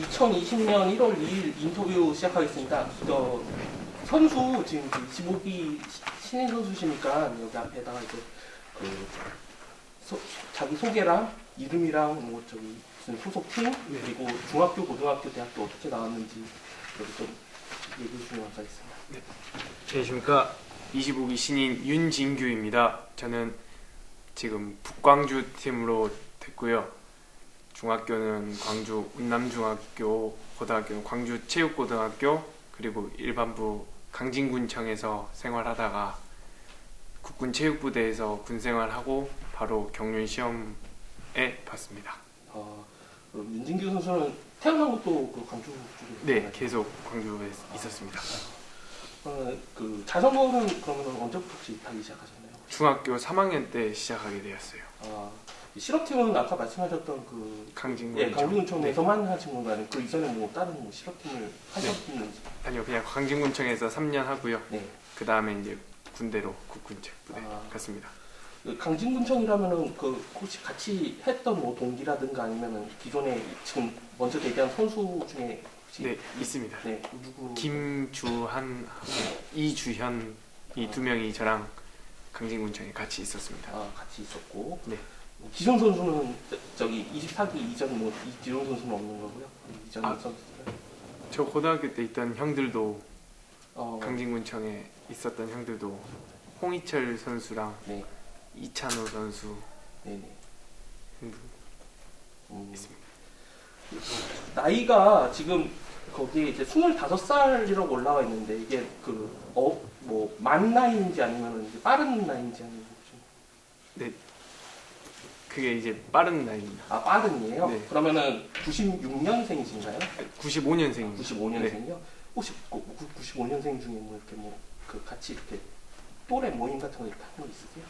2020년 1월 2일 인터뷰 시작하겠습니다. 선수 지금 25기 신인 선수시니까 여기 앞에다가 이제 자기 소개랑 이름이랑 뭐 저기 무슨 소속팀 그리고 중학교, 고등학교, 대학교 어떻게 나왔는지 여기 좀 얘기해 주시면 감사하겠습니다. 네. 안녕하십니까. 25기 신인 윤진규입니다. 저는 지금 북광주 팀으로 됐고요. 중학교는 광주 운남중학교, 고등학교는 광주체육고등학교, 그리고 일반부 강진군청에서 생활하다가 국군체육부대에서 군생활하고 바로 경륜시험에 봤습니다. 그럼 윤진규 선수는 태어난 것도 그 광주 쪽에? 네, 계속 광주에 있었습니다. 그 자전거는 그러면 언제부터 혹시 타기 시작하셨나요? 중학교 3학년 때 시작하게 되었어요. 실업팀은 아까 말씀하셨던 그 강진군청. 강진군청에서만 하신 건가요? 그 이전에 뭐 다른 뭐 실업팀을 하셨는지? 아니요, 그냥 강진군청에서 3년 하고요. 네. 그 다음에 이제 군대로 국군체육부대 갔습니다. 강진군청이라면은 그 혹시 같이 했던 뭐 동기라든가 아니면은 기존에 지금 먼저 데뷔한 선수 중에 혹시? 네, 있습니다. 네, 누구? 김주한, 이주현 이 두 명이 저랑 강진군청에 같이 있었습니다. 같이 있었고. 네. 기존 선수는 저기 24기 이전 뭐 기존 선수는 없는 거고요. 이전 선수들. 저 고등학교 때 있던 형들도 강진군청에 있었던 형들도 홍희철 선수랑 네. 이찬호 선수 네네. 있습니다. 나이가 지금 거기에 이제 25살이라고 올라와 있는데 이게 뭐 만 나이인지 아니면 이제 빠른 나이인지 아니면 네, 그게 이제 빠른 나이입니다. 빠른이에요? 네. 그러면은 96년생이신가요? 95년생입니다. 95년생이요? 네. 혹시 95년생 중에 뭐 이렇게 뭐 그 같이 이렇게 또래 모임 같은 거 이렇게 하는 거 있으세요?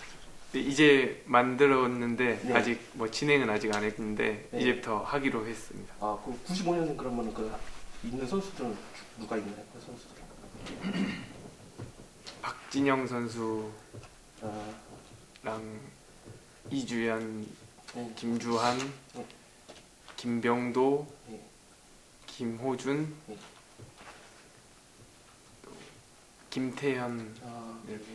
네, 이제 만들었는데 네. 아직 뭐 진행은 아직 안 했는데 네. 이제부터 하기로 했습니다. 그럼 95년생 그러면은 그 있는 선수들은 누가 있나요? 그 선수들은? 박진영 선수랑 이주연, 네. 김주한, 네. 김병도, 네. 김호준, 네. 또 김태현 이렇게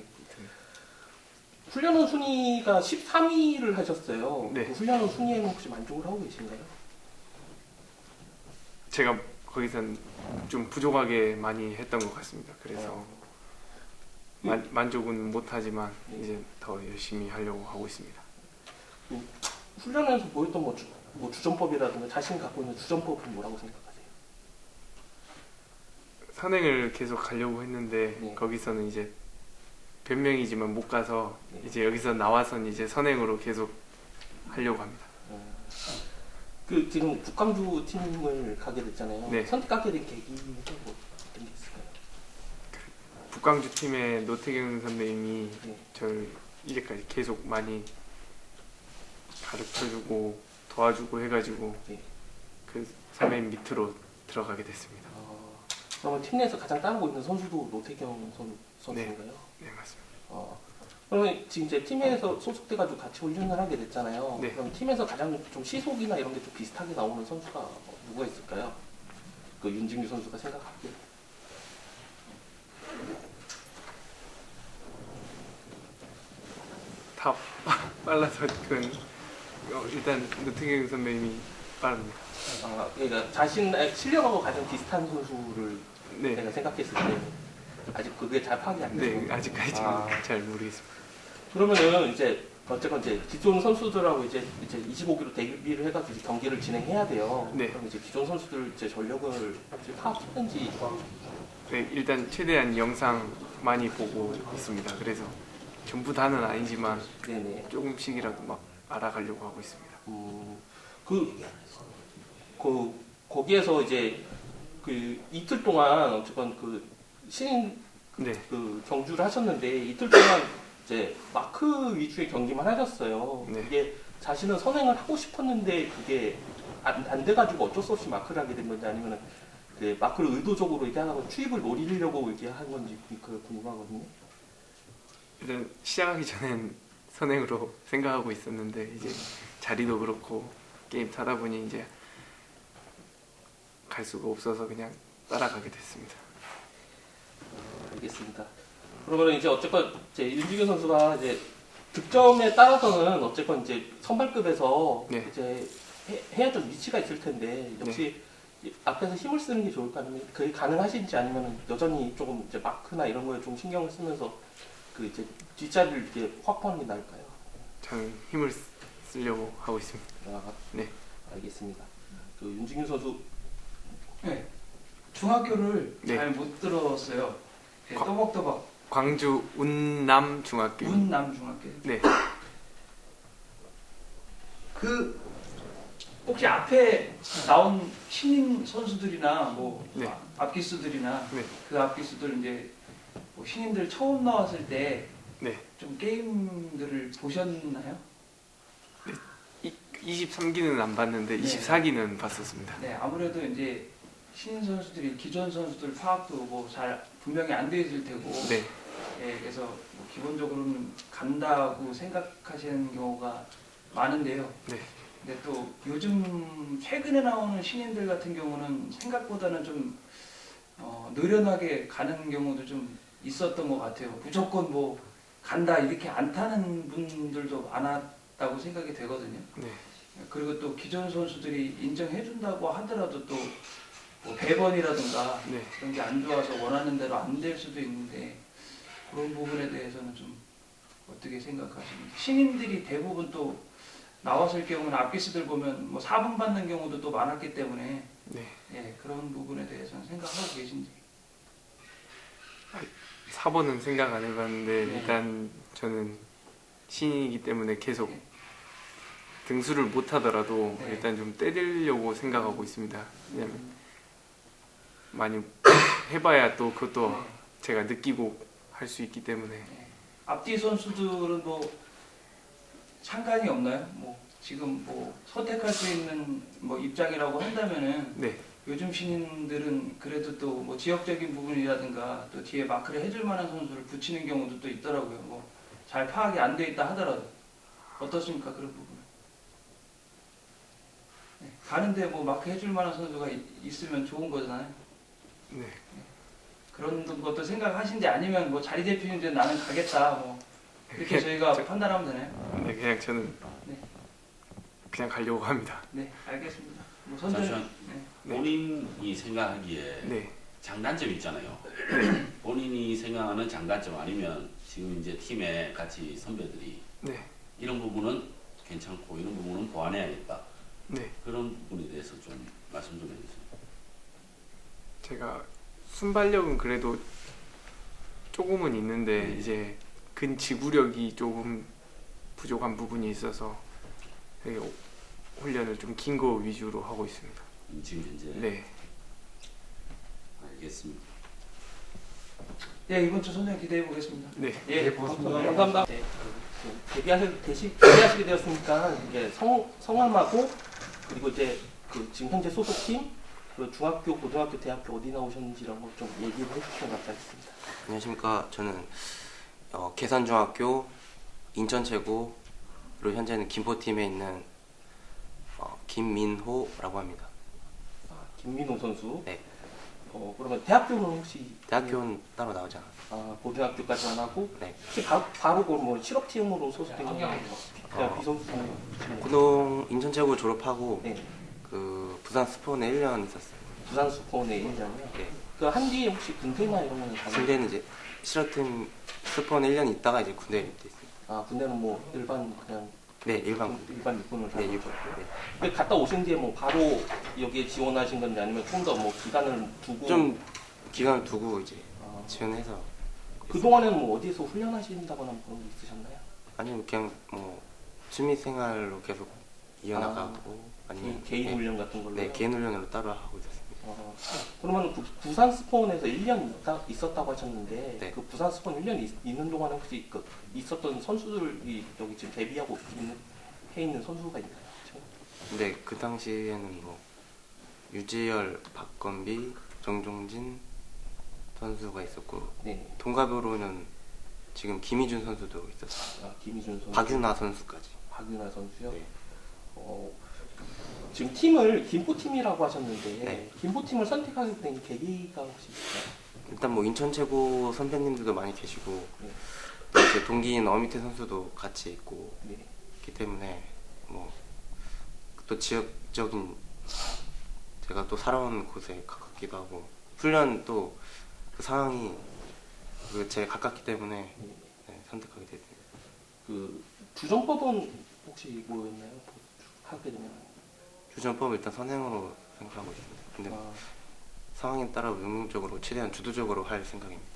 훈련원 순위가 13위를 하셨어요. 네. 그 훈련원 순위에는 혹시 만족을 하고 계신가요? 제가 거기선 좀 부족하게 많이 했던 것 같습니다. 그래서 만족은 못하지만 이제 더 열심히 하려고 하고 있습니다. 훈련에서 보였던 뭐 주전법이라든가 자신 갖고 있는 주전법은 뭐라고 생각하세요? 선행을 계속 가려고 했는데 네. 거기서는 이제 변명이지만 못 가서 네. 이제 여기서 나와서는 이제 선행으로 계속 하려고 합니다. 그 지금 북광주 팀을 가게 됐잖아요. 네. 선택하게 된 계기가 뭐 어떤 게 있을까요? 북광주 팀의 노태경 선배님이 네. 저를 이제까지 계속 많이 가르쳐주고 도와주고 해가지고 네. 그 선배님 밑으로 들어가게 됐습니다. 그러면 팀 내에서 가장 따르고 있는 선수도 노태경 선수인가요? 네, 맞습니다. 그러면 지금 이제 팀에서 소속돼가지고 같이 훈련을 하게 됐잖아요. 네. 그럼 팀에서 가장 좀 시속이나 이런 게 좀 비슷하게 나오는 선수가 누가 있을까요? 그 윤진규 선수가 생각하기에. 다 빨라서 그건 일단 노태경 선배님이 빠릅니다. 그러니까 자신의 실력하고 가장 비슷한 선수를 네, 내가 생각했을 때 아직 그게 잘 파악이 안 되고. 네 아직까지는 잘 모르겠습니다. 그러면은 이제 어쨌건 이제 기존 선수들하고 이제 25기로 데뷔를 해가지고 이제 경기를 진행해야 돼요. 네. 그럼 이제 기존 선수들 이제 전력을 이제 파악했는지. 네, 일단 최대한 영상 많이 보고 있습니다. 그래서 전부 다는 아니지만 네네. 조금씩이라도 막 알아가려고 하고 있습니다. 거기에서 이제 그 이틀 동안 어쨌건 그 신인 네, 그 경주를 하셨는데 이틀 동안 이제 마크 위주의 경기만 하셨어요. 네. 이게 자신은 선행을 하고 싶었는데 그게 안 돼가지고 어쩔 수 없이 마크를 하게 된 건지 아니면 그 마크를 의도적으로 이렇게 하고 추입을 노리려고 이렇게 한 건지 그 궁금하거든요. 일단 시작하기 전엔 선행으로 생각하고 있었는데 이제 자리도 그렇고 게임 타다 보니 이제 갈 수가 없어서 그냥 따라가게 됐습니다. 알겠습니다. 그러면 이제 어쨌건 이제 윤중현 선수가 이제 득점에 따라서는 어쨌건 이제 선발급에서 네. 이제 해야 좀 위치가 있을 텐데 역시 앞에서 힘을 쓰는 게 좋을까 아니면 그게 가능하신지 아니면 여전히 조금 이제 마크나 이런 거에 좀 신경을 쓰면서 그 이제 뒷자리를 이렇게 확보하는 게 나을까요? 저는 힘을 쓰려고 하고 있습니다. 아, 네. 알겠습니다. 그 윤중현 선수 네. 중학교를 네. 잘 못 들었어요. 네, 또박또박 광주 운남 중학교. 운남 중학교. 네. 그 혹시 앞에 나온 신인 선수들이나 뭐 네. 앞기수들이나 네. 그 앞기수들 이제 뭐 신인들 처음 나왔을 때 좀 네. 게임들을 보셨나요? 23기는 안 봤는데 네. 24기는 봤었습니다. 네, 아무래도 이제 신인 선수들이 기존 선수들 파악도 뭐 잘 분명히 안 돼 있을 테고, 네. 예, 그래서 뭐 기본적으로는 간다고 생각하시는 경우가 많은데요. 네. 근데 또 요즘 최근에 나오는 신인들 같은 경우는 생각보다는 좀 느련하게 가는 경우도 좀 있었던 것 같아요. 무조건 뭐 간다 이렇게 안 타는 분들도 많았다고 생각이 되거든요. 네. 그리고 또 기존 선수들이 인정해준다고 하더라도 또 뭐 배번이라든가 네. 그런 게 안 좋아서 원하는 대로 안 될 수도 있는데 그런 부분에 대해서는 좀 어떻게 생각하십니까? 신인들이 대부분 또 나왔을 경우는 앞기수들 보면 뭐 4분 받는 경우도 또 많았기 때문에 네. 예, 그런 부분에 대해서는 생각하고 계신지. 4번은 생각 안 해봤는데 네. 일단 저는 신인이기 때문에 계속 네. 등수를 못 하더라도 네. 일단 좀 때리려고 생각하고 있습니다. 왜냐면 많이 해봐야 또 그것도 네. 제가 느끼고 할 수 있기 때문에. 네. 앞뒤 선수들은 뭐 상관이 없나요? 뭐 지금 뭐 선택할 수 있는 뭐 입장이라고 한다면은 네. 요즘 신인들은 그래도 또 뭐 지역적인 부분이라든가 또 뒤에 마크를 해줄 만한 선수를 붙이는 경우도 또 있더라고요. 뭐 잘 파악이 안 돼 있다 하더라도 어떻습니까 그런 부분? 네. 가는데 뭐 마크 해줄 만한 선수가 있으면 좋은 거잖아요. 네. 그런 것도 생각하신지 아니면 뭐 자리 대표인데 나는 가겠다 뭐 이렇게 저희가 판단하면 되나요? 네, 그냥 저는 네. 그냥 가려고 합니다. 네, 알겠습니다. 뭐 선전. 잠시만. 네. 본인이 생각하기에 네. 장단점이 있잖아요. 본인이 생각하는 장단점 아니면 지금 이제 팀에 같이 선배들이 네. 이런 부분은 괜찮고 이런 부분은 보완해야겠다. 네. 그런 부분에 대해서 좀 말씀 좀 해주세요. 제가 순발력은 그래도 조금은 있는데 네. 이제 근지구력이 조금 부족한 부분이 있어서 되게 훈련을 좀 긴 거 위주로 하고 있습니다. 지금 현재 네. 알겠습니다. 예, 이번 주 선전 기대해 보겠습니다. 네. 예, 감사합니다. 감사합니다. 네. 데뷔하시게 되었으니까 이제 성함하고 그리고 이제 그 지금 현재 소속팀 그리고 중학교, 고등학교, 대학교 어디 나오셨는지 이런 거 좀 얘기를 해주시면 감사하겠습니다. 안녕하십니까. 저는 계산중학교 인천체고 그리고 현재는 김포팀에 있는 김민호라고 합니다. 아, 김민호 선수. 네. 그러면 대학교는 혹시 대학교는 따로 나오지 않아요. 고등학교까지만 하고 네. 혹시 바로 뭐 실업팀으로 소속된 건가요? 그냥 비선수. 인천체고 졸업하고 네. 그 부산 스포츠에 1년 있었어요. 부산 수포원의 1년이요. 네. 그 한 뒤에 혹시 군대나 이런 거는 가나요? 군대는 이제 실업팀 스포츠에 1년 있다가 이제 군대에 입대했어요. 아 군대는 뭐 일반 그냥 네, 일반 군대. 일반 육군을 네, 다니고. 일반. 네. 근데 갔다 오신 뒤에 뭐 바로 여기에 지원하신 건지 아니면 좀 더 뭐 기간을 두고 좀 기간을 두고 이제 아, 지원해서 그동안에는 뭐 어디에서 훈련하신다거나 그런 게 있으셨나요? 아니면 그냥 뭐 취미생활로 계속 이어나가고 아니면 개인 네, 훈련 같은 걸로? 네, 개인 훈련으로 따로 하고 있었습니다. 그러면 부산 스포원에서 1년 있었다고 하셨는데 네. 그 부산 스포원 1년 있는 동안에 혹시 그 있었던 선수들이 여기 지금 데뷔하고 해 있는 선수가 있나요? 지금? 근데 그 당시에는 뭐 유지열, 박건비, 정종진 선수가 있었고 네. 동갑으로는 지금 김희준 선수도 있었어요. 김희준 선수, 박윤아 선수까지. 박윤아 선수요. 네. 지금 팀을 김포팀이라고 하셨는데 네. 김포팀을 선택하게 된 계기가 혹시 있을까요? 일단 뭐 인천 최고 선배님들도 많이 계시고 네. 또 이제 동기인 어미태 선수도 같이 있고 네. 있기 때문에 뭐 또 지역적인 제가 또 살아온 곳에 가깝기도 하고 훈련 또 그 상황이 제 가깝기 때문에 네, 선택하게 됐습니다. 그 주정법은 혹시 뭐였나요? 뭐 하게 되면 주전법은 일단 선행으로 생각하고 있습니다. 근데 아, 상황에 따라 능동적으로 최대한 주도적으로 할 생각입니다.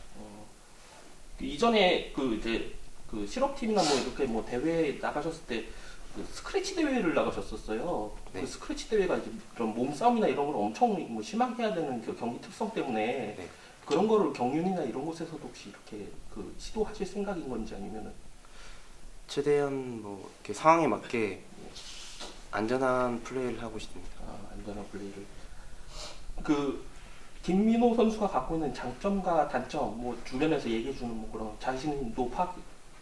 그 이전에 그 이제 그 실업팀이나 뭐 이렇게 뭐 대회에 나가셨을 때 그 스크래치 대회를 나가셨었어요. 네. 그 스크래치 대회가 이제 그런 몸싸움이나 이런 걸 엄청 뭐 심하게 해야 되는 그 경기 특성 때문에 네. 그런 거를 경륜이나 이런 곳에서도 혹시 이렇게 그 시도하실 생각인 건지 아니면은 최대한 뭐 이렇게 상황에 맞게 안전한 플레이를 하고 싶습니다. 안전한 플레이를 그 김민호 선수가 갖고 있는 장점과 단점 뭐 주변에서 얘기해 주는 뭐 그런 자신도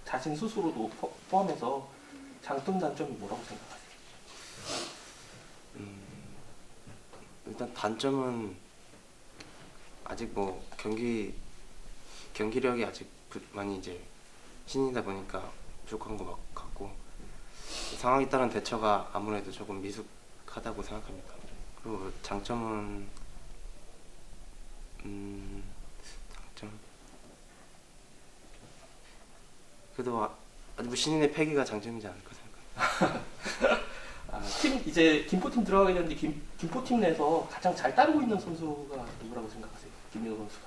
자신 스스로도 포함해서 장점 단점이 뭐라고 생각하세요? 일단 단점은 아직 뭐 경기력이 아직 많이 이제 신이다 보니까 부족한 것 같고 상황에 따른 대처가 아무래도 조금 미숙하다고 생각합니다. 그리고 장점은 장점 그래도 아직 뭐 신인의 패기가 장점이지 않을까 생각합니다. 팀 이제 김포팀 들어가게 됐는데 김포팀 내에서 가장 잘 따르고 있는 선수가 누구라고 생각하세요? 김민호 선수가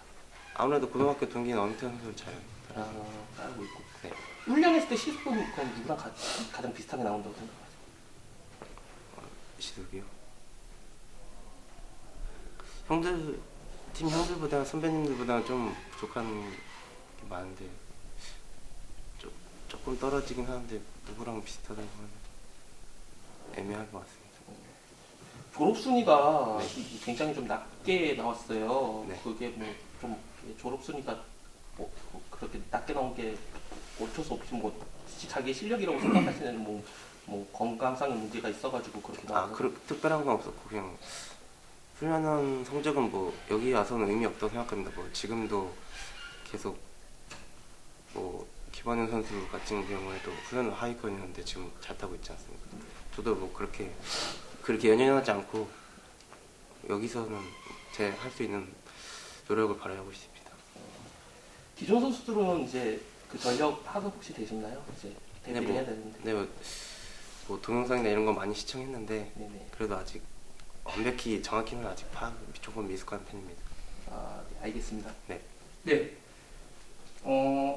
아무래도 고등학교 동기인 어미태 선수를 잘 따르고 있고 네. 훈련했을 때 시스템은 그럼 누구랑 가장 비슷하게 나온다고 생각하세요? 시득이요? 팀 형들보다 선배님들보다 좀 부족한 게 많은데 조금 떨어지긴 하는데 누구랑 비슷하다고 하면 애매할 것 같습니다. 졸업 순위가 네. 굉장히 좀 낮게 나왔어요. 네. 그게 뭐 좀 졸업 순위가 뭐 그렇게 낮게 나온 게 어쩔 수 없이 뭐 자기 실력이라고 생각하시는 뭐 건강상의 문제가 있어가지고 그렇게 나온 특별한 건 없었고 그냥 훈련한 성적은 뭐 여기 와서는 의미 없다고 생각합니다. 뭐 지금도 계속 뭐 김원현 선수 같은 경우에도 훈련은 하위권이었는데 지금 잘 타고 있지 않습니까? 저도 뭐 그렇게 연연하지 않고 여기서는 제 할 수 있는 노력을 발휘하고 있습니다. 기존 선수들은 이제 그 전력 파악 혹시 되셨나요? 이제 데뷔를 네, 뭐, 해야 되는데. 네, 뭐 동영상이나 이런 거 많이 시청했는데 네네. 그래도 아직 완벽히 정확히는 아직 파악 조금 미숙한 편입니다. 네, 알겠습니다. 네.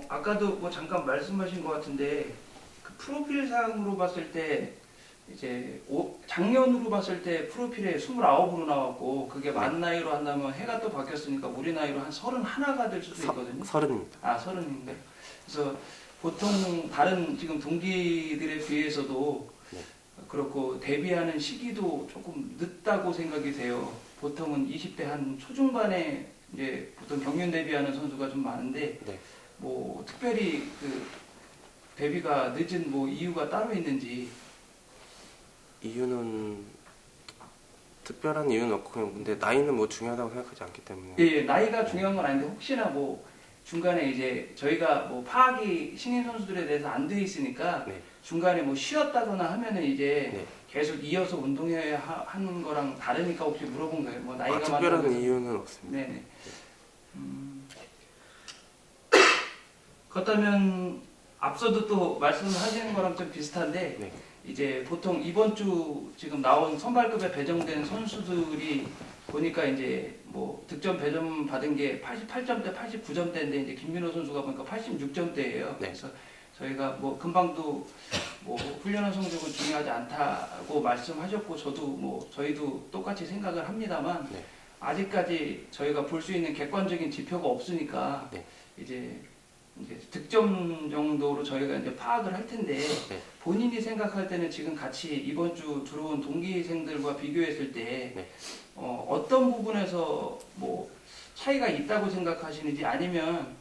아까도 뭐 잠깐 말씀하신 것 같은데 그 프로필상으로 봤을 때 이제 작년으로 봤을 때 프로필에 29으로 나왔고 그게 만 나이로 한다면 해가 또 바뀌었으니까 우리 나이로 한 31가 될 수도 있거든요. 30입니다. 30인데. 그래서 보통 다른 지금 동기들에 비해서도 네. 그렇고 데뷔하는 시기도 조금 늦다고 생각이 돼요. 보통은 20대 한 초중반에 이제 보통 경륜 데뷔하는 선수가 좀 많은데 네. 뭐 특별히 그 데뷔가 늦은 뭐 이유가 따로 있는지. 이유는 특별한 이유는 없고 그냥 근데 나이는 뭐 중요하다고 생각하지 않기 때문에 예, 나이가 중요한 건 아닌데 혹시나 뭐 중간에 이제 저희가 뭐 파악이 신인 선수들에 대해서 안 돼 있으니까 네. 중간에 뭐 쉬었다거나 하면은 이제 네. 계속 이어서 운동해야 하는 거랑 다르니까 혹시 물어본 거예요. 뭐 나이가 특별한 많다고 해서. 이유는 없습니다. 네네. 그렇다면 앞서도 또 말씀하시는 거랑 좀 비슷한데 네. 이제 보통 이번 주 지금 나온 선발급에 배정된 선수들이 보니까 이제 뭐 득점 배정 받은 게 88점대, 89점대인데 이제 김민호 선수가 보니까 86점대예요. 네. 그래서 저희가 뭐 금방도 뭐 훈련한 성적은 중요하지 않다고 말씀하셨고 저도 뭐 저희도 똑같이 생각을 합니다만 네. 아직까지 저희가 볼 수 있는 객관적인 지표가 없으니까 네. 이제 득점 정도로 저희가 이제 파악을 할 텐데 네. 본인이 생각할 때는 지금 같이 이번 주 들어온 동기생들과 비교했을 때 네. 어떤 부분에서 뭐 차이가 있다고 생각하시는지 아니면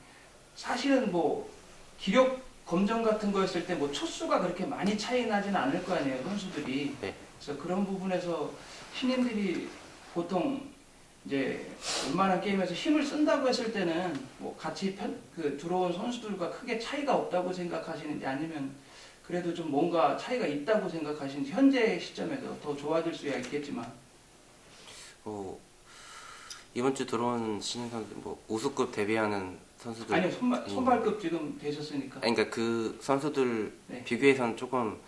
사실은 뭐 기록 검정 같은 거였을 때 뭐 초수가 그렇게 많이 차이 나지는 않을 거 아니에요 선수들이. 네. 그래서 그런 부분에서 신인들이 보통 이제 웬만한 게임에서 힘을 쓴다고 했을 때는 뭐 같이 들어온 선수들과 크게 차이가 없다고 생각하시는지 아니면 그래도 좀 뭔가 차이가 있다고 생각하시는지 현재 시점에서 더 좋아질 수야 있겠지만 이번 주 들어온 신인 선수 뭐 우수급 데뷔하는 선수들 아니요 선발급 지금 되셨으니까 그러니까 그 선수들 네. 비교해서는 조금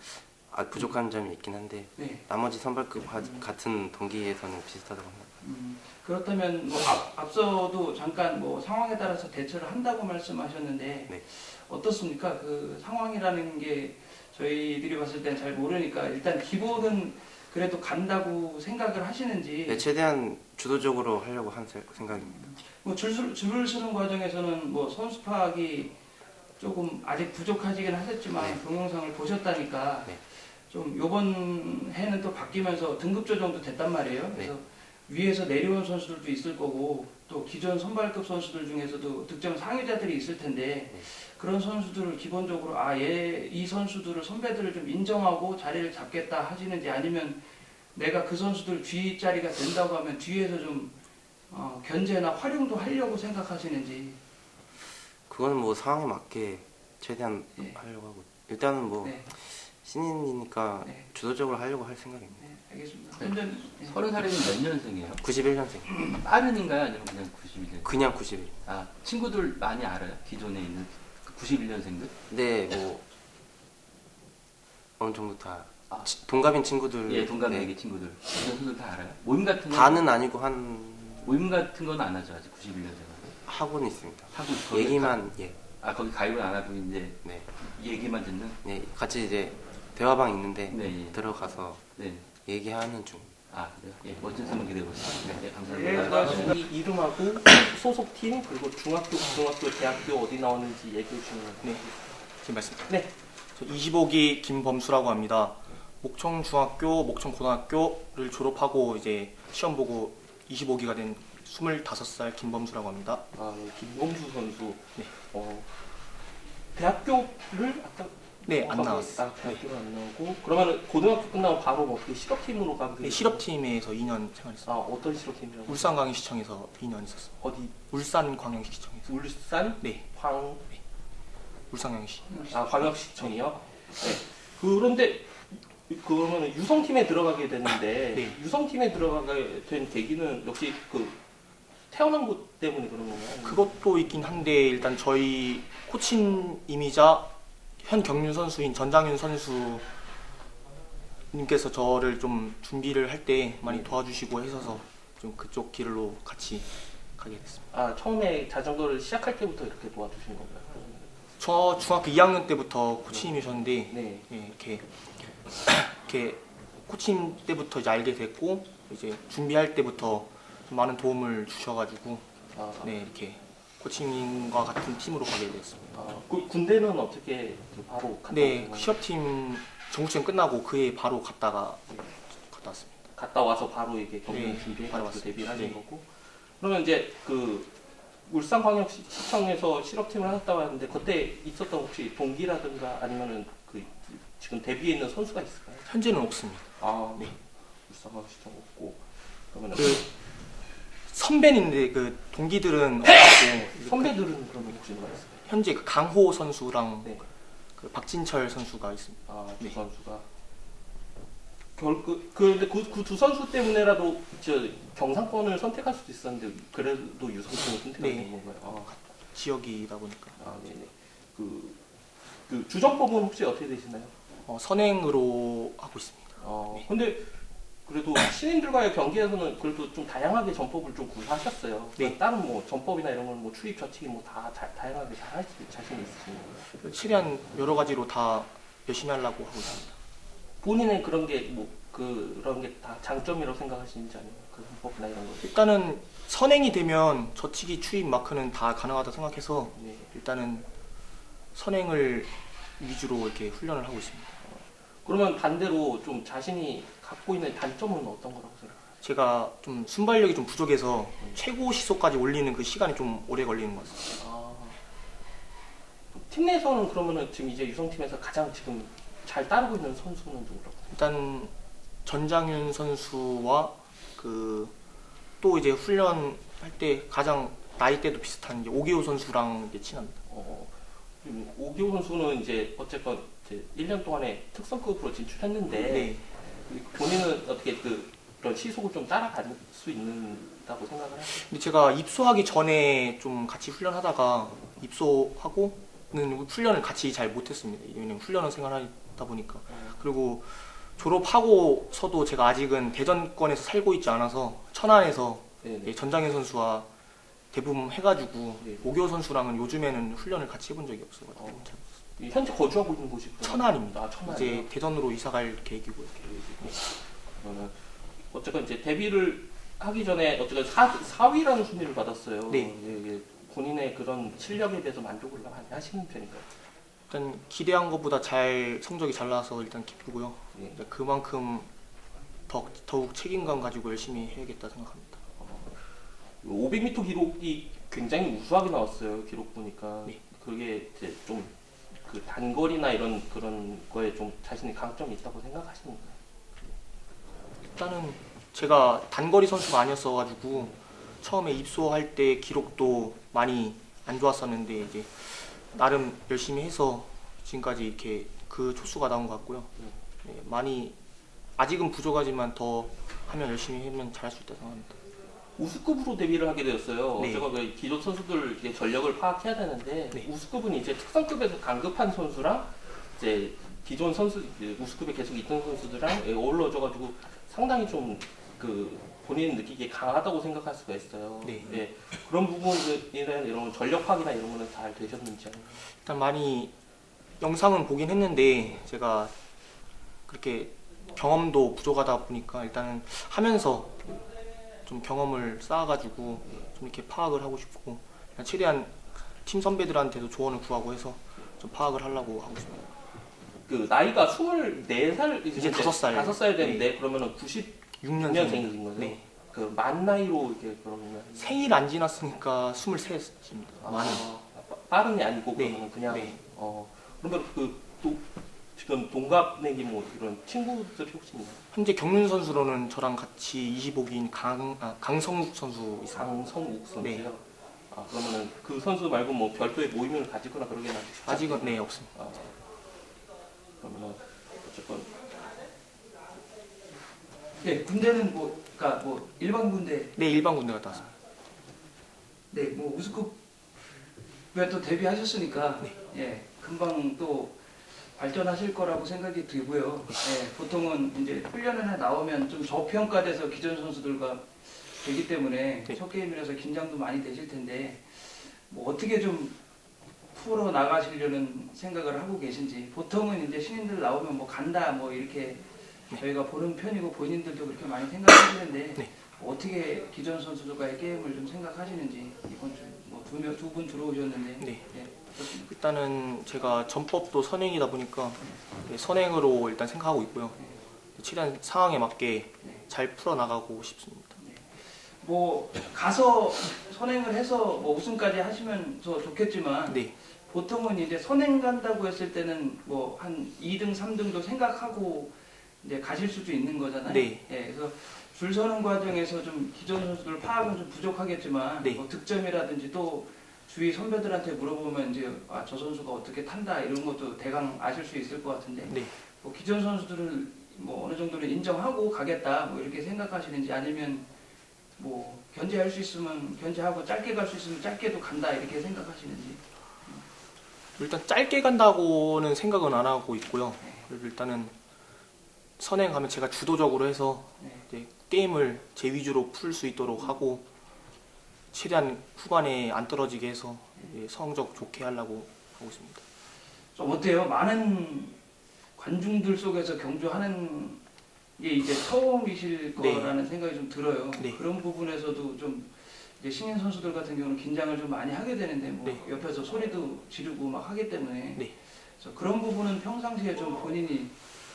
부족한 점이 있긴 한데 네. 나머지 선발급 같은 동기에서는 비슷하다고 합니다. 그렇다면 뭐 앞서도 잠깐 뭐 상황에 따라서 대처를 한다고 말씀하셨는데 네. 어떻습니까? 그 상황이라는 게 저희들이 봤을 땐 잘 모르니까 일단 기본은 그래도 간다고 생각을 하시는지 네, 최대한 주도적으로 하려고 한 생각입니다. 뭐 줄을 서는 과정에서는 뭐 선수 파악이 조금 아직 부족하시긴 하셨지만 네. 동영상을 보셨다니까 네. 좀 요번 해는 또 바뀌면서 등급 조정도 됐단 말이에요. 그래서 위에서 내려온 선수들도 있을 거고 또 기존 선발급 선수들 중에서도 득점 상위자들이 있을 텐데 그런 선수들을 기본적으로 이 선수들을 선배들을 좀 인정하고 자리를 잡겠다 하시는지 아니면 내가 그 선수들 뒷자리가 된다고 하면 뒤에서 좀 견제나 활용도 하려고 생각하시는지 그건 뭐 상황에 맞게 최대한 네. 하려고 하고 일단은 뭐 네, 신인이니까 네. 주도적으로 하려고 할 생각입니다. 네, 알겠습니다. 네. 현재 네. 30살이면 몇 년생이에요? 91년생. 빠른인가요? 아니면 그냥 91년? 그냥 91. 아, 친구들 많이 알아요? 기존에 있는 91년생들? 네, 뭐 어느 정도 다 아. 동갑인 친구들. 예, 동갑 네. 내기 친구들. 기존 선수들 다 알아요? 모임 같은 건? 다는 아니고 한 모임 같은 건 안 하죠, 아직 91년생은. 하고는 있습니다. 하고 거기 얘기만 예. 거기 가입은 안 하고 이제 네. 얘기만 듣는? 네, 같이 이제 대화방 있는데 네, 예. 들어가서 네. 얘기하는 중. 아, 그래요? 예, 멋진 선물 기대해 보겠습니다. 네, 예, 감사합니다. 수고하셨습니다. 이 이름하고 소속팀 그리고 중학교, 대학교 어디 나오는지 얘기해 주시면 네. 지금 말씀. 네. 저 25기 김범수라고 합니다. 목청중학교, 목청고등학교를 졸업하고 이제 시험 보고 25기가 된 25살 김범수라고 합니다. 김범수 선수. 네. 대학교를 아까 네, 안 나왔어요. 대학교를 안 나오고 그러면 고등학교 끝나고 바로 뭐 어떻게 실업팀으로 가게 네, 돼요? 실업팀에서 2년 생활했어요. 어떤 실업팀이라고? 울산광역시청에서 2년 있었어요. 어디? 울산광역시청에서. 울산? 네, 광 울산광역시. 광역시청이요. 네. 그런데 그러면 유성팀에 들어가게 되는데 네. 유성팀에 들어가게 된 계기는 역시 그 태어난 곳 때문에 그런 건가요? 그것도 있긴 한데 일단 저희 코치님이자 현 경륜 선수인 전장윤 선수님께서 저를 좀 준비를 할 때 많이 도와주시고 해서 좀 그쪽 길로 같이 가게 됐습니다. 처음에 자전거를 시작할 때부터 이렇게 도와주신 건가요? 저 중학교 2학년 때부터 코치님이셨는데 네. 예, 이렇게 코치님 때부터 이제 알게 됐고 이제 준비할 때부터 좀 많은 도움을 주셔가지고 네 이렇게 코치님과 같은 팀으로 가게 됐습니다. 그 군대는 어떻게 바로 갔다 네, 오신 거예요? 시합팀 전국시험 끝나고 그해 바로 갔다 왔습니다. 갔다 와서 바로 이게 경기 네, 준비해가지고 바로 왔어요. 데뷔를 하신 네. 거고. 그러면 이제 그 울산광역시청에서 실업팀을 하셨다고 하는데 그때 있었던 혹시 동기라든가 아니면은 그 지금 데뷔해 있는 선수가 있을까요? 현재는 없습니다. 네. 네. 울산광역시청 없고 그러면 그 선배인데 그 동기들은 없고 선배들은 그러면 혹시 누가 있을까요? 현재 그 강호 선수랑 네. 그 박진철 선수가 있습니다. 두 네. 선수가 근데 그 두 선수 때문에라도 경상권을 선택할 수도 있었는데 그래도 유성팀을 선택하게 네. 된 건가요? 지역이다 보니까 네네. 그 주전법은 혹시 어떻게 되시나요? 선행으로 하고 있습니다. 네. 근데 그래도 신인들과의 경기에서는 그래도 좀 다양하게 전법을 좀 구사하셨어요. 네. 다른 뭐 전법이나 이런 걸 뭐 출입 저치기 뭐 다 다양하게 잘 할 자신이 있으신가요? 최대한 여러 가지로 다 열심히 하려고 하고 있습니다. 본인의 그런 게 뭐 그런 게 다 장점이라고 생각하시는지 아니면 그 전법이나 이런 거. 일단은 선행이 되면 저치기 추입 마크는 다 가능하다 생각해서 네. 일단은 선행을 위주로 이렇게 훈련을 하고 있습니다. 그러면 반대로 좀 자신이 갖고 있는 단점은 어떤 거라고 생각하세요? 제가 좀 순발력이 좀 부족해서 최고 시속까지 올리는 그 시간이 좀 오래 걸리는 것 같습니다. 팀 내에서는 그러면은 지금 이제 유성팀에서 가장 지금 잘 따르고 있는 선수는 누구라고? 일단 전장윤 선수와 그 또 이제 훈련할 때 가장 나이대도 비슷한 이제 오기호 선수랑 이제 친합니다. 그리고 오기호 선수는 이제 어쨌건 이제 1년 동안에 특성급으로 진출했는데 네. 본인은 어떻게 그런 시속을 좀 따라갈 수 있는다고 생각을 하세요? 근데 제가 입소하기 전에 좀 같이 훈련하다가 입소하고는 훈련을 같이 잘 못했습니다. 왜냐면 훈련을 생활하다 보니까. 그리고 졸업하고서도 제가 아직은 대전권에서 살고 있지 않아서 천안에서 네. 전장현 선수와 대부분 해가지고 네. 오기호 선수랑은 요즘에는 훈련을 같이 해본 적이 없어가지고 현재 거주하고 있는 곳이 천안입니다. 아, 천안. 이제 대전으로 이사갈 계획이고요. 그러면 어쨌건 이제 데뷔를 하기 전에 어쨌건 4위라는 순위를 받았어요. 네. 예. 본인의 그런 실력에 대해서 만족을 많이 하시는 편인가요? 일단 기대한 것보다 성적이 잘 나와서 일단 기쁘고요. 예. 그만큼 더욱 책임감 가지고 열심히 해야겠다 생각합니다. 500m 기록이 굉장히 우수하게 나왔어요. 기록 보니까. 네. 그게 이제 좀 그 단거리나 이런 그런 거에 좀 자신의 강점이 있다고 생각하십니까? 일단은 제가 단거리 선수가 아니었어가지고 처음에 입소할 때 기록도 많이 안 좋았었는데 이제 나름 열심히 해서 지금까지 이렇게 그 초수가 나온 것 같고요. 네, 많이 아직은 부족하지만 더 하면 열심히 하면 잘할 수 있다 생각합니다. 우수급으로 데뷔를 하게 되었어요. 네. 제가 그 기존 선수들 이제 전력을 파악해야 되는데 네. 우수급은 이제 특성급에서 강급한 선수랑 이제 기존 선수 이제 우수급에 계속 있던 선수들랑 어우러져가지고 상당히 좀 그 본인 느끼기에 강하다고 생각할 수가 있어요. 네. 예, 그런 부분이나 이런 전력 파악이나 이런 거는 잘 되셨는지. 일단 많이 영상은 보긴 했는데 제가 그렇게 경험도 부족하다 보니까 일단은 하면서 좀 경험을 쌓아가지고 좀 이렇게 파악을 하고 싶고 최대한 팀 선배들한테도 조언을 구하고 해서 좀 파악을 하려고 하고 있습니다. 그 나이가 24살 이제 5살. 5살 되는데 그러면은 96년생이신 거죠? 네. 그 만 나이로 이렇게 그러면 생일 안 지났으니까 23입니다. 빠른이 아니고 네. 그러면 그냥 네. 그러면 지금 동갑내기 뭐 이런 친구들이 혹시 있나요? 현재 경륜 선수로는 저랑 같이 25기인 강성욱 선수 있어요. 강성욱 선수요? 네. 그러면은 그 선수 말고 뭐 별도의 모임을 가지거나 그러긴 아직은 네 없습니다. 그러면은 어쨌건 네, 군대는 그러니까 일반 군대, 네 일반 군대 갔다 왔습니다. 네, 우수급에 또 데뷔하셨으니까 네. 예, 금방 또 발전하실 거라고 생각이 들고요. 예, 보통은 이제 훈련을 나오면 좀 저평가돼서 기존 선수들과 되기 때문에 네. 첫 게임이라서 긴장도 많이 되실 텐데 어떻게 좀 풀어 나가시려는 생각을 하고 계신지. 보통은 이제 신인들 나오면 간다 이렇게 저희가 보는 편이고 본인들도 그렇게 많이 생각하시는데 네. 어떻게 기존 선수들과의 게임을 좀 생각하시는지. 이번 주 두 분 들어오셨는데 네. 예, 어떻습니까? 일단은 제가 전법도 선행이다 보니까 선행으로 일단 생각하고 있고요. 최대한 상황에 맞게 잘 풀어 나가고 싶습니다. 가서 선행을 해서 우승까지 하시면 더 좋겠지만 네. 보통은 이제 선행 간다고 했을 때는 한 2등, 3등도 생각하고 이제 가실 수도 있는 거잖아요. 네. 예, 그래서 줄 서는 과정에서 좀 기존 선수들 파악은 좀 부족하겠지만 네. 득점이라든지 또 주위 선배들한테 물어보면 이제 저 선수가 어떻게 탄다 이런 것도 대강 아실 수 있을 것 같은데 네. 기존 선수들을 어느 정도는 인정하고 가겠다 이렇게 생각하시는지 아니면 견제할 수 있으면 견제하고 짧게 갈 수 있으면 짧게도 간다 이렇게 생각하시는지. 일단 짧게 간다고는 생각은 안 하고 있고요. 그리고 일단은 선행하면 제가 주도적으로 해서 이제 게임을 제 위주로 풀 수 있도록 하고 최대한 후반에 안 떨어지게 해서 성적 좋게 하려고 하고 있습니다. 좀 어때요? 많은 관중들 속에서 경주하는 게 이제 처음이실 네. 거라는 생각이 좀 들어요. 네. 그런 부분에서도 좀 이제 신인 선수들 같은 경우는 긴장을 좀 많이 하게 되는데 네. 옆에서 소리도 지르고 막 하기 때문에 네. 그래서 그런 부분은 평상시에 좀 본인이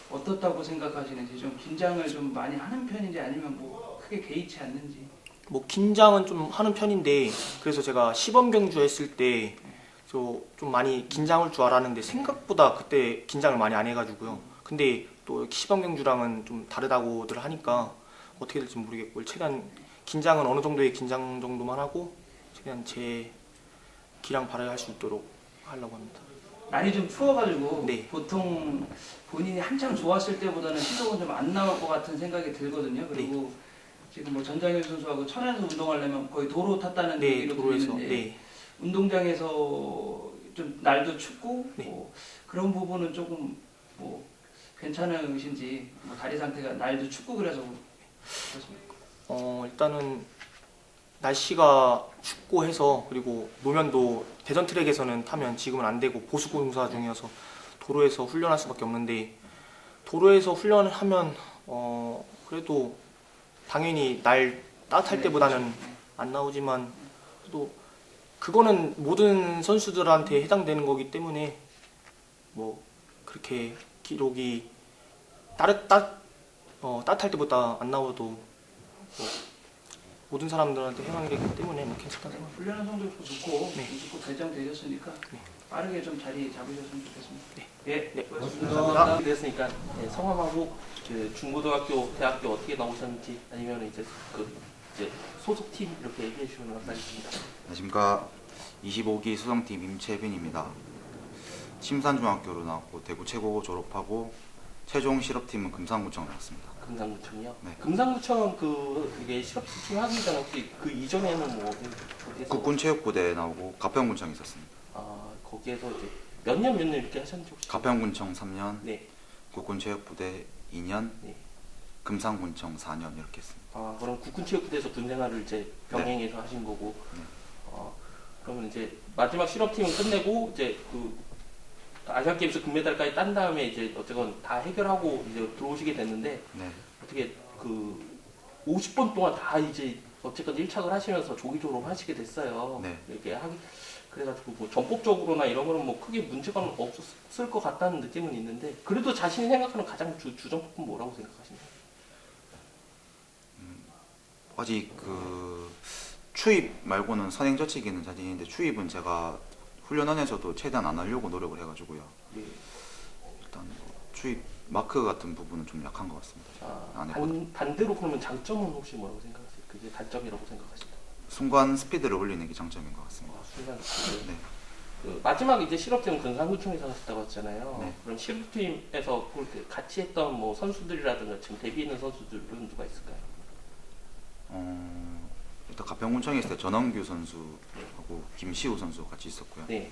어떻다고 생각하시는지 좀 긴장을 좀 많이 하는 편인지 아니면 크게 개의치 않는지. 긴장은 좀 하는 편인데 그래서 제가 시범 경주 했을 때 좀 많이 긴장할 줄 알았는데 생각보다 그때 긴장을 많이 안 해가지고요. 근데 또 시범 경주랑은 좀 다르다고들 하니까 어떻게 될지 모르겠고 최대한 긴장은 어느 정도의 긴장 정도만 하고 최대한 제 기량 발휘할 수 있도록 하려고 합니다. 날이 좀 추워가지고 네. 보통 본인이 한참 좋았을 때보다는 시속은 좀 안 나올 것 같은 생각이 들거든요. 그리고 지금 뭐 전장현 선수하고 천안에서 운동하려면 거의 도로 탔다는 네, 얘기로 도로에서 들리는데 네. 운동장에서 좀 날도 춥고 네. 뭐 그런 부분은 조금 뭐 괜찮으신지 뭐 다리 상태가 날도 춥고 그래서 그렇습니까? 일단은 날씨가 춥고 해서 그리고 노면도 대전 트랙에서는 타면 지금은 안 되고 보수 공사 중이어서 도로에서 훈련할 수밖에 없는데 도로에서 훈련을 하면 그래도 당연히 날 따뜻할 네, 때보다는 그렇죠. 안 나오지만 또 그거는 모든 선수들한테 해당되는 거기 때문에 뭐 그렇게 기록이 따뜻할 때보다 안 나와도 뭐 모든 사람들한테 해당되기 때문에 뭐 괜찮다 생각. 훈련한 성적도 좋고 네. 29 결정되셨으니까 빠르게 좀 자리 잡으셨으면 좋겠습니다. 네. 예, 네, 고맙습니다. 됐으니까 네, 성함하고 그 중고등학교, 대학교 어떻게 나오셨는지 아니면 이제 이제 소속팀 이렇게 얘기해 주시면 감사하겠습니다. 안녕하십니까. 25기 수성팀 임채빈입니다. 심산중학교로 나왔고 대구 최고고 졸업하고 최종 실업팀은 금산구청 나왔습니다. 금산구청이요? 네. 금산구청은 이게 실업시청 하기 전에 혹시 그 이전에는 뭐 어디에서 국군체육부대 나오고 가평군청 있었습니다. 거기에서 이제 몇 년 이렇게 하셨는지 혹시? 가평군청 3년, 네. 국군체육부대 2년, 네. 금산군청 4년 이렇게 했습니다. 그럼 국군체육부대에서 군생활을 이제 병행해서 하신 거고. 네. 그러면 이제 마지막 실업팀은 끝내고 이제 그 아시안 게임스 금메달까지 딴 다음에 이제 어쨌건 다 해결하고 이제 들어오시게 됐는데 네. 어떻게 그 50번 동안 다 이제 어쨌건 1착을 하시면서 조기 졸업하시게 됐어요. 네. 이렇게 하기 그래가지고 뭐 전법적으로나 이런 거는 뭐 크게 문제가 없었을 것 같다는 느낌은 있는데 그래도 자신이 생각하는 가장 주정법은 뭐라고 생각하시나요? 아직 그 추입 말고는 선행저치기는 자신인데 추입은 제가 훈련원에서도 최대한 안 하려고 노력을 해가지고요. 네. 일단 뭐 추입 마크 같은 부분은 좀 약한 것 같습니다. 안 해보다. 반대로 그러면 장점은 혹시 뭐라고 생각하세요? 그게 단점이라고 생각하시나요? 순간 스피드를 올리는 게 장점인 것 같습니다. 순간 네. 그 마지막 이제 실업팀은 금산구청에서 하셨다고 했잖아요. 네. 그럼 실업팀에서 볼 때 같이 했던 뭐 선수들이라든가 지금 데뷔 있는 선수들은 누가 있을까요? 일단 가평군청에 있을 때 전원규 선수하고 김시우 선수 같이 있었고요. 네.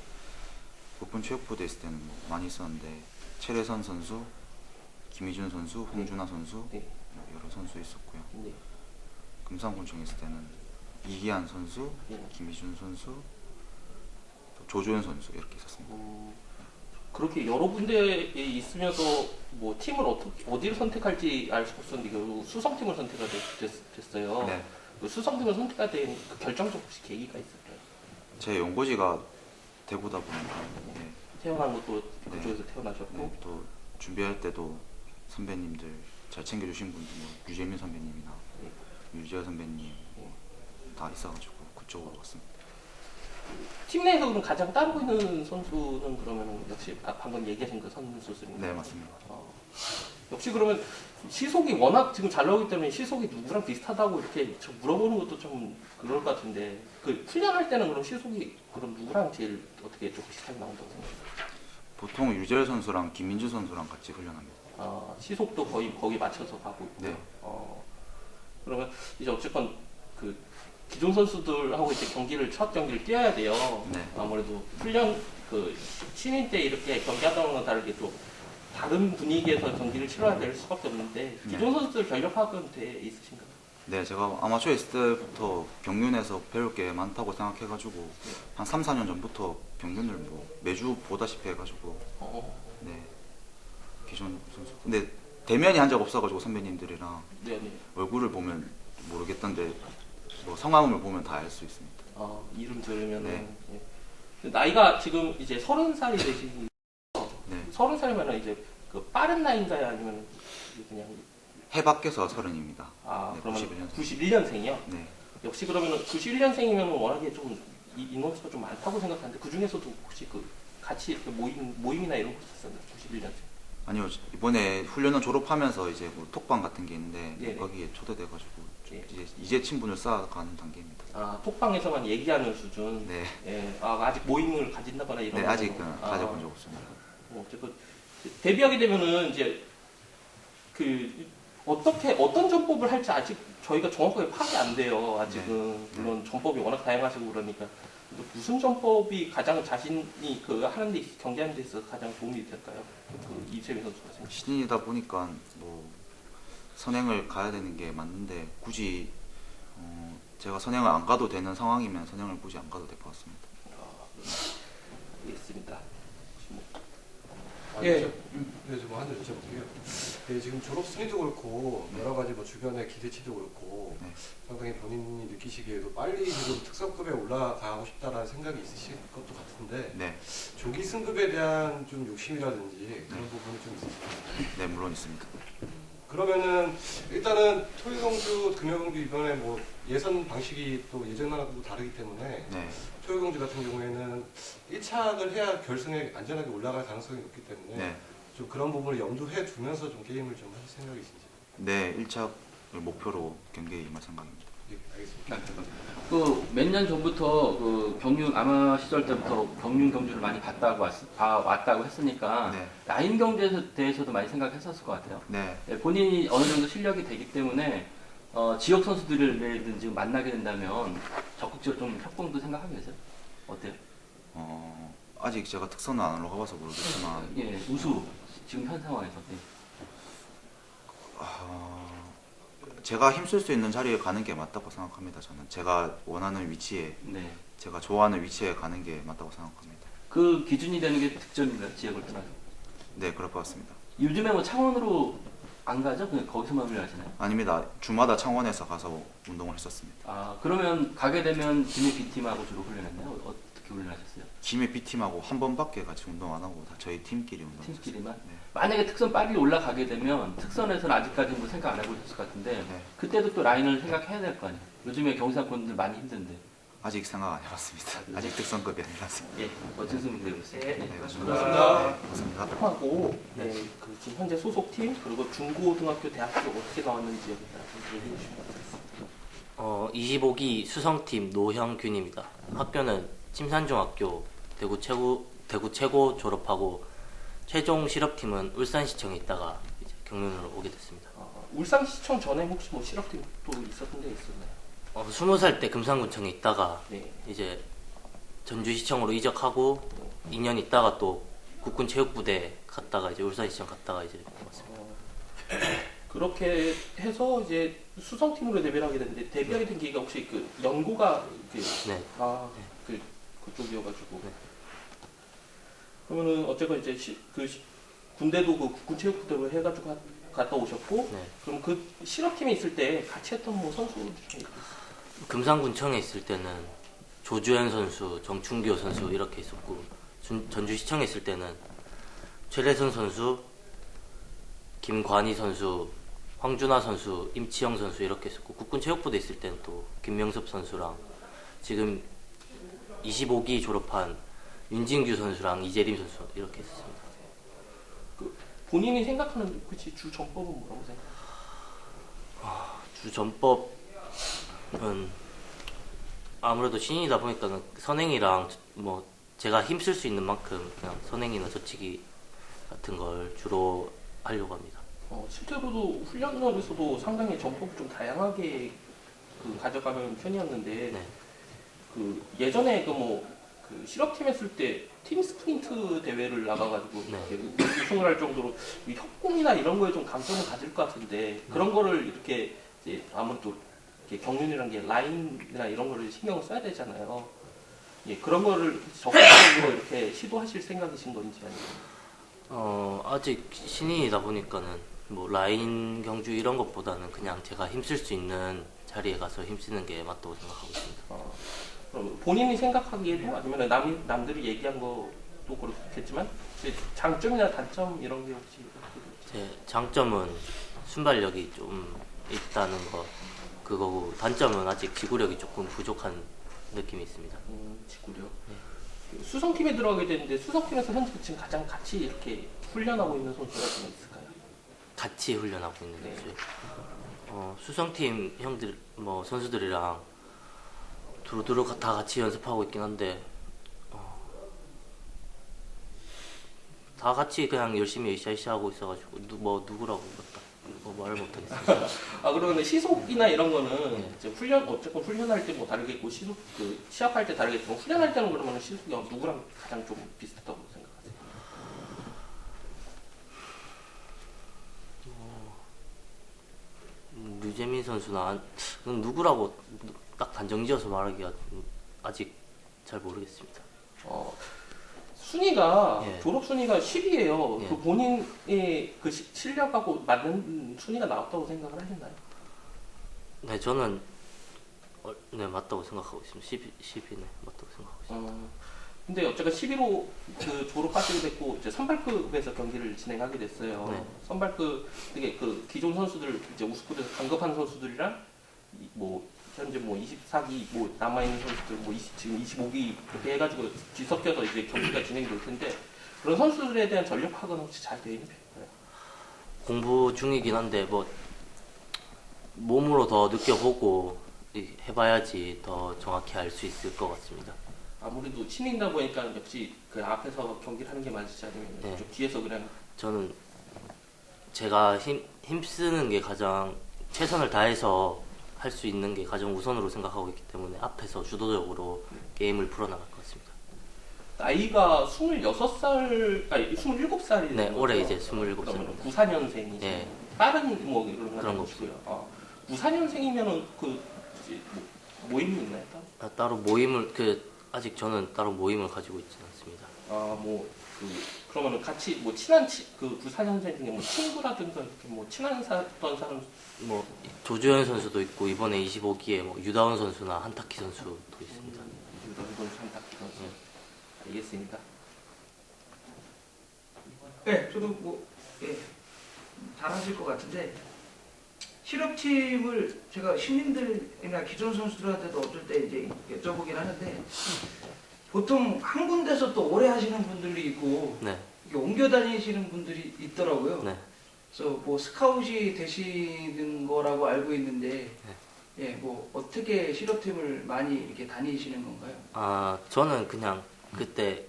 국군체육부대 있을 때는 뭐 많이 있었는데 최래선 선수, 김희준 선수, 홍준하 선수 네. 뭐 여러 선수 있었고요. 네. 금산군청에 있을 때는 이기한 선수, 네. 김희준 선수, 또 조주현 선수 이렇게 있었습니다. 그렇게 여러 군데에 있으면서 뭐 팀을 어디를 선택할지 알 수 없었는데 결국 수성팀을 선택하게 됐어요. 네. 그 수성팀을 선택할 때 그 결정적 혹시 계기가 있을까요? 제 연고지가 대구다 보니까 예. 태어난 것도 네. 그쪽에서 태어나셨고 네, 또 준비할 때도 선배님들 잘 챙겨주신 분들 뭐 유재민 선배님이나 유재하 선배님 다 있어가지고 그쪽으로 갔습니다. 팀 내에서 그럼 가장 따르고 있는 선수는 그러면 역시 방금 얘기하신 그 선수들인가요? 네, 맞습니다. 역시 그러면 시속이 워낙 지금 잘 나오기 때문에 시속이 누구랑 비슷하다고 이렇게 저 물어보는 것도 좀 그럴 것 같은데 그 훈련할 때는 그럼 시속이 그럼 누구랑 제일 어떻게 좀 비슷하게 나온다고 생각해요? 보통 유재열 선수랑 김민주 선수랑 같이 훈련합니다. 시속도 거의 거기 맞춰서 가고 있고요. 네. 그러면 이제 어쨌건 그 기존 선수들하고 이제 첫 경기를 뛰어야 돼요. 네. 아무래도 훈련 그 신인 때 이렇게 경기하다는 다르게 좀 다른 분위기에서 경기를 치러야 될 수밖에 없는데 기존 선수들 전력 파악은 돼 있으신가요? 네, 제가 아마추어 있을 때부터 병윤에서 배울 게 많다고 생각해가지고 한 3, 4년 전부터 병윤을 뭐 매주 보다시피 해가지고 네, 기존 선수. 근데 대면이 한 적 없어가지고 선배님들이랑 네네. 얼굴을 보면 모르겠던데 뭐 성함을 보면 다 알 수 있습니다. 이름 들으면은 네. 예. 나이가 지금 이제 30살이 되시기 네. 30살이면 이제 그 빠른 나이인가요? 아니면 그냥 해 밖에서 30입니다. 네, 그러면 91년생. 91년생이요? 네. 역시 그러면 91년생이면 워낙에 좀 인원수가 좀 많다고 생각하는데 그 중에서도 혹시 그 같이 그 모임이나 이런 거 있었나요? 91년생? 아니요, 이번에 훈련을 졸업하면서 이제 뭐 톡방 같은 게 있는데 네네. 거기에 초대돼가지고 예. 이제 친분을 쌓아가는 단계입니다. 아, 톡방에서만 얘기하는 수준. 네, 예. 아, 아직 모임을 가진다거나 이런 네 건 아직은 가져본 적 없습니다. 어쨌든 데뷔하게 되면은 이제 그 어떤 전법을 할지 아직 저희가 정확하게 파악이 안 돼요. 아직은 네. 물론 전법이 워낙 다양하시고 그러니까 근데 무슨 전법이 가장 자신이 그 하는 데 경기하는 데 있어서 가장 도움이 될까요? 그 이재민 선수가 생각하시기에. 신인이다 보니까 뭐 선행을 가야 되는 게 맞는데 굳이 제가 선행을 안 가도 되는 상황이면 선행을 굳이 안 가도 될 것 같습니다. 알겠습니다. 예. 네, 좀 하나 여쭤볼게요. 네, 지금 졸업 순위도 그렇고 여러 가지 뭐 주변의 기대치도 그렇고 네. 상당히 본인이 느끼시기에도 빨리 지금 특성급에 올라가고 싶다라는 생각이 있으실 것도 같은데 네, 조기 승급에 대한 좀 욕심이라든지 그런 부분이 좀 있으실까요? 네 물론 있습니다. 그러면은 일단은 토요공주, 금요공주 이번에 뭐 예선 방식이 또 예전하고 다르기 때문에 네, 토요공주 같은 경우에는 1착을 해야 결승에 안전하게 올라갈 가능성이 높기 때문에 네, 좀 그런 부분을 염두해 두면서 좀 게임을 좀 하실 생각이신지. 네 1착을 목표로 경기에 임할 생각입니다. 예, 알겠습니다. 그 몇 년 전부터 그 경륜 아마 시절 때부터 경륜 경주를 많이 왔다고 했으니까 네, 라인 경주에 대해서도 많이 생각했었을 것 같아요. 네, 본인이 어느 정도 실력이 되기 때문에 지역 선수들이라든지 만나게 된다면 적극적으로 좀 협동도 생각하고 계세요? 어때요? 아직 제가 특선은 안 올라가봐서 모르겠지만 예, 우수 지금 현 상황에서. 예. 제가 힘쓸 수 있는 자리에 가는 게 맞다고 생각합니다. 저는 제가 원하는 위치에 네. 제가 좋아하는 위치에 가는 게 맞다고 생각합니다. 그 기준이 되는 게 득점인가요? 지역을 떠나서. 네, 그럴 것 같습니다. 요즘에 뭐 창원으로 안 가죠? 그냥 거기서만 훈련하시나요? 아닙니다. 주마다 창원에서 가서 운동을 했었습니다. 아, 그러면 가게 되면 김해 B팀하고 주로 훈련했나요? 어떻게 훈련하셨어요? 김해 B팀하고 한 번밖에 같이 운동 안 하고 다 저희 팀끼리 운동했어요. 팀끼리만? 네. 만약에 특선 빨리 올라가게 되면 특선에서는 아직까지 뭐 생각 안 해보셨을 것 같은데 네. 그때도 또 라인을 생각해야 될 거 아니에요? 요즘에 경상권들 많이 힘든데. 아직 생각 안 해봤습니다. 아직 특선급이 아니라서. 예, 멋진 승부 되겠어요. 네. 네, 고맙습니다. 고맙습니다. 하고 네, 그 지금 현재 소속팀 그리고 중고등학교 대학교 어떻게 나왔는지 여기다 좀 얘기해 주시면 좋겠습니다. 25기 수성팀 노형균입니다. 학교는 침산중학교 대구 최고 졸업하고 최종 실업팀은 울산시청에 있다가 이제 경륜으로 오게 됐습니다. 울산시청 전에 혹시 뭐 실업팀 또 있었던 데 있었나요? 20살 때 금산구청에 있다가 네. 이제 전주시청으로 이적하고 2년 있다가 또 국군체육부대 갔다가 이제 울산시청 갔다가 이제 왔습니다. 그렇게 해서 이제 수성팀으로 데뷔를 하게 됐는데 데뷔하게 된 계기가 혹시 그 연고가 네. 그쪽이어가지고 네. 그러면은 어쨌건 이제 군대도 그 국군체육부대로 해가지고 갔다 오셨고 네. 그럼 그 실업팀에 있을 때 같이 했던 뭐 선수 중에 있어요? 금산군청에 있을 때는 조주현 선수, 정춘교 선수 이렇게 있었고 전주시청에 있을 때는 최래선 선수, 김관희 선수, 황준하 선수, 임치영 선수 이렇게 있었고 국군체육부대 있을 때는 또 김명섭 선수랑 지금 25기 졸업한 윤진규 선수랑 이재림 선수 이렇게 있었습니다. 본인이 생각하는 그치 주 전법은 뭐라고 생각해요? 주 전법은 아무래도 신인이다 보니까 선행이랑 뭐 제가 힘쓸 수 있는 만큼 그냥 선행이나 저치기 같은 걸 주로 하려고 합니다. 실제로도 훈련원에서도 상당히 전법을 좀 다양하게 가져가는 편이었는데 네. 그 예전에 그 실업팀 했을 때 팀 스프린트 대회를 나가가지고 네. 이렇게 우승을 할 정도로 이 협공이나 이런 거에 좀 감점을 가질 것 같은데 그런 거를 이렇게 이제 아무래도 이렇게 경륜이라는 게 라인이나 이런 거를 신경을 써야 되잖아요. 예, 그런 거를 적극적으로 이렇게 시도하실 생각이신 건지 아니면 아직 신인이다 보니까는 뭐 라인 경주 이런 것보다는 그냥 제가 힘쓸 수 있는 자리에 가서 힘쓰는 게 맞다고 생각하고 있습니다. 그럼 본인이 생각하기에도 아니면 남들이 얘기한 것도 그렇겠지만 장점이나 단점 이런 게 혹시 제 장점은 순발력이 좀 있다는 거 그거고 단점은 아직 지구력이 조금 부족한 느낌이 있습니다. 지구력. 수성팀에 들어가게 됐는데 수성팀에서 현재 지금 가장 같이 이렇게 훈련하고 있는 선수가 좀 있을까요? 같이 훈련하고 있는 네. 선수. 수성팀 형들 뭐 선수들이랑 두루두루 다 같이 연습하고 있긴 한데 다 같이 그냥 열심히 으쌰으쌰 하고 있어가지고 누구라고 말을 못하겠어요. 아 그러면 시속이나 이런 거는 네. 이제 어쨌건 훈련할 때 뭐 다르겠고 시속 시합할 때 다르겠지만 훈련할 때는 그러면 시속이 누구랑 가장 좀 비슷하다고 생각하세요? 류재민 선수나 누구라고 딱 단정지어서 말하기가 아직 잘 모르겠습니다. 순위가 예. 졸업 순위가 10이에요. 예. 그 본인의 그 실력하고 맞는 순위가 나왔다고 생각을 하시나요? 네, 저는 네 맞다고 생각하고 있습니다. 10이네 맞다고 생각하고 있습니다. 근데 어쨌든 11호 그 졸업하시게 됐고 이제 선발급에서 경기를 진행하게 됐어요. 네. 선발급 되게 그 기존 선수들 이제 우스컵에서 강급한 선수들이랑 뭐 현재 뭐 24기 뭐 남아 있는 선수들 뭐 지금 25기 이렇게 해가지고 뒤섞여서 이제 경기가 진행될 텐데 그런 선수들에 대한 전력 파악은 혹시 잘 되어 있는 편인가요? 공부 중이긴 한데 뭐 몸으로 더 느껴보고 해봐야지 더 정확히 알 수 있을 것 같습니다. 아무래도 신인이다 보니까 역시 그 앞에서 경기를 하는 게 맞을지 아니면 네. 좀 뒤에서 그냥 저는 제가 힘쓰는 게 가장 최선을 다해서 할 수 있는 게 가장 우선으로 생각하고 있기 때문에 앞에서 주도적으로 게임을 풀어나갈 것 같습니다. 나이가 26살, 아니 27살이 네, 올해 이제 27살입니다. 94년생이죠. 네. 다른 뭐 이런 그런 거 없고요. 94년생이면은 그 모임이 있나요? 따로 모임을 아직 저는 따로 모임을 가지고 있지는 않습니다. 그러면은 같이 뭐 친한 그 94년생 중에 뭐 친구라든가 이렇게 뭐 친한 어떤 사람 뭐 조주현 선수도 있고 이번에 25기에 뭐 유다원 선수나 한타키 선수도 있습니다. 이런 한타키 선수. 알겠습니다. 네, 저도 잘하실 것 같은데 실업팀을 제가 신인들이나 기존 선수들한테도 어쩔 때 이제 여쭤보긴 하는데 보통 한 군데서 또 오래 하시는 분들이 있고 네. 이렇게 옮겨 다니시는 분들이 있더라고요. 네. 그래서 뭐 스카웃이 되시는 거라고 알고 있는데 예, 뭐 어떻게 실업팀을 많이 이렇게 다니시는 건가요? 저는 그냥 그때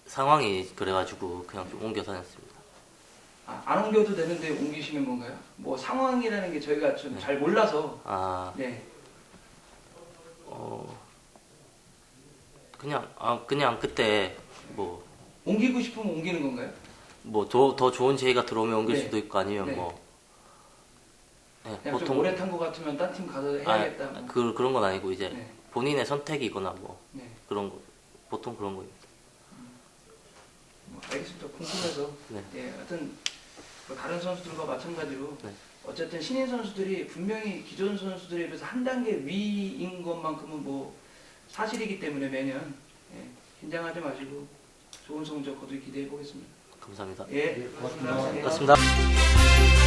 상황이 그래가지고 그냥 좀 옮겨 다녔습니다. 안 옮겨도 되는데 옮기시는 건가요? 뭐 상황이라는 게 저희가 좀 잘 몰라서. 네. 그냥 그때 뭐 옮기고 싶으면 옮기는 건가요? 뭐 더 좋은 제의가 들어오면 옮길 네. 수도 있고 아니면 네. 뭐 네, 그냥 좀 오래 탄 것 같으면 딴 팀 가서 해야겠다. 뭐. 그런 건 아니고 이제 네. 본인의 선택이거나 뭐 네. 그런 거 보통 그런 거입니다. 뭐 알겠습니다. 궁금해서. 네. 예, 하여튼 뭐 다른 선수들과 마찬가지로 네. 어쨌든 신인 선수들이 분명히 기존 선수들에 비해서 한 단계 위인 것만큼은 뭐 사실이기 때문에 매년 긴장하지 마시고 좋은 성적 거두기 기대해 보겠습니다. 감사합니다. 예, 고맙습니다. 고맙습니다.